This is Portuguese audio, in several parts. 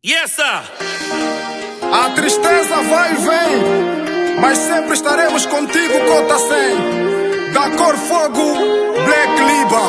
Essa! A tristeza vai e vem, mas sempre estaremos contigo, Cota 100. Da cor fogo, Black Liba.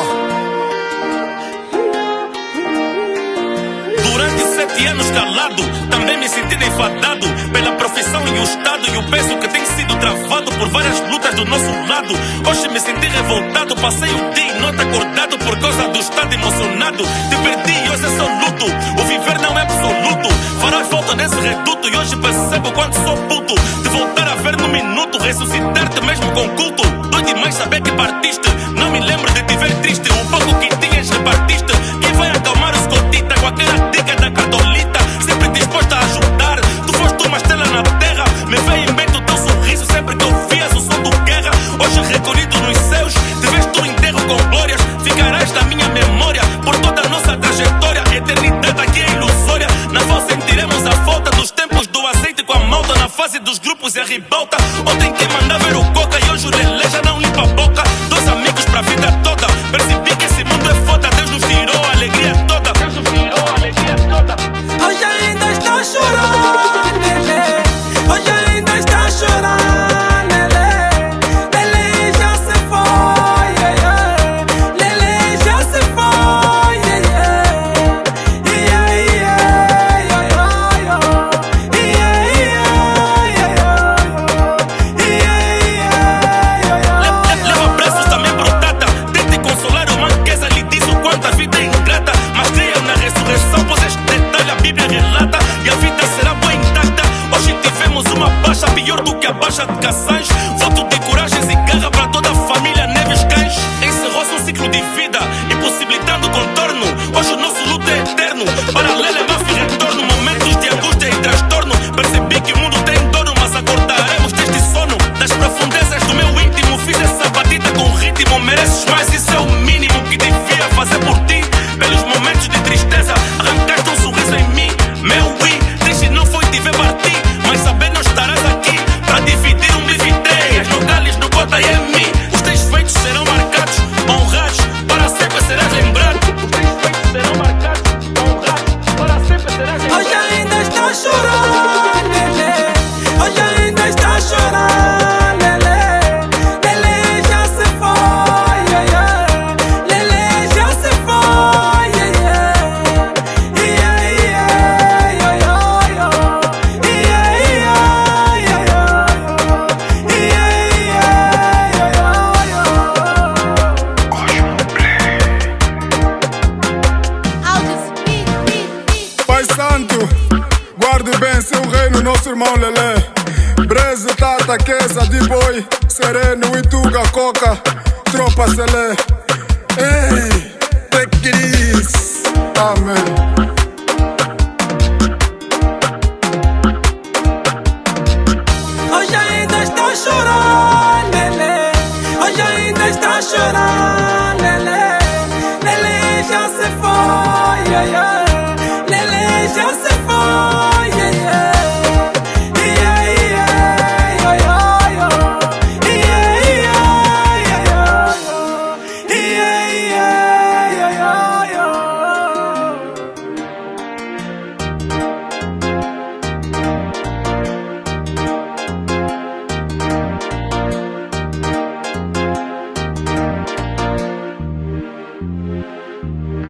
Durante 7 anos calado, também me senti enfadado pela profissão e o estado e o peso que tem sido travado por várias lutas do nosso lado. Hoje me senti revoltado, passei o dia e noite acordado por causa do estado emocionado. Te perdi e hoje é só luto, o viver não é absoluto. Farás volta nesse reduto e hoje percebo quanto sou puto. De voltar a ver no minuto, ressuscitar-te mesmo com culto. Dói demais saber que partiste, não me lembro de te ver triste. O pouco que tinhas repartiste, quem vai acalmar os cotitas com aquela dica da cartolita? Sempre disposta a ajudar, tu foste uma estrela na terra. Me veio em mente o teu sorriso sempre que ouvias o som do guerra. Hoje recolhido nos céus, te vês tu enterro com glórias. Ficarás na minha memória por toda a nossa trajetória. Eternidade aqui é ilusória, na voz sentiremos a falta dos tempos do azeite com a malta. Na fase dos grupos e a ribalta, ontem quem manda ver o coca e hoje o Lelé já não limpa a boca. Dois amigos pra vida toda, percebi que esse mundo é foda. Deus nos tirou a alegria toda, Deus nos tirou a alegria toda. Hoje ainda está chorando, Lelé. Hoje ainda está chorando, Lelé. Lelé já se foi, yeah, yeah. Lelé já se foi, yeah, yeah. Yeah, yeah, yeah, yeah, yeah. Yeah, yeah, yeah, yeah. Leva abraços também brotata, tente consolar o manqueza. Lhe disse o quanto a vida é ingrata, mas creia na ressurreição, pois este detalhe a Bíblia relata. E a vida será boa intacta. Hoje tivemos uma baixa pior do que a baixa de Caçães. Voto de coragens e garra para toda a família Neves Cães. Encerrou-se um ciclo de vida, impossibilitando contorno. Hoje o nosso luto é eterno, paralelo é máfia e retorno. Momentos de angústia e transtorno, percebi que o mundo tem dono, mas acordaremos deste sono. Das profundezas do meu íntimo, fiz essa batida com ritmo. Mereces mais, isso é o mínimo que devia fazer por ti. Pelos momentos de tristeza, arrancaste um sorriso em mim. Meu triste não foi te ver partir, mas saber não estarás aqui para dividir um bife. As nogales no Cota e em mim. Os teus feitos serão marcados, honrados, para sempre serás lembrado. Os teus feitos serão marcados, honrados, para sempre serás lembrado. Hoje ainda está chorando, Lelé. Hoje ainda está chorando, Lelé. Lelé já se foi, yeah, yeah. Lelé já se foi, yeah, yeah. Yeah, yeah, yeah, yeah, yeah. Yeah, yeah, yeah, yeah. Yeah, yeah, yeah, yeah. Pai Santo, guarde bem seu reino, nosso irmão Lelé. Breze, Tata, Queza, D-Boy, Sereno, Ituga, Coca, Tropa Selé. Ei, take it easy. Amém. Hoje ainda está chorando, Lelé. Hoje ainda está chorando, Lelé. Lelé já se foi, yeah, yeah.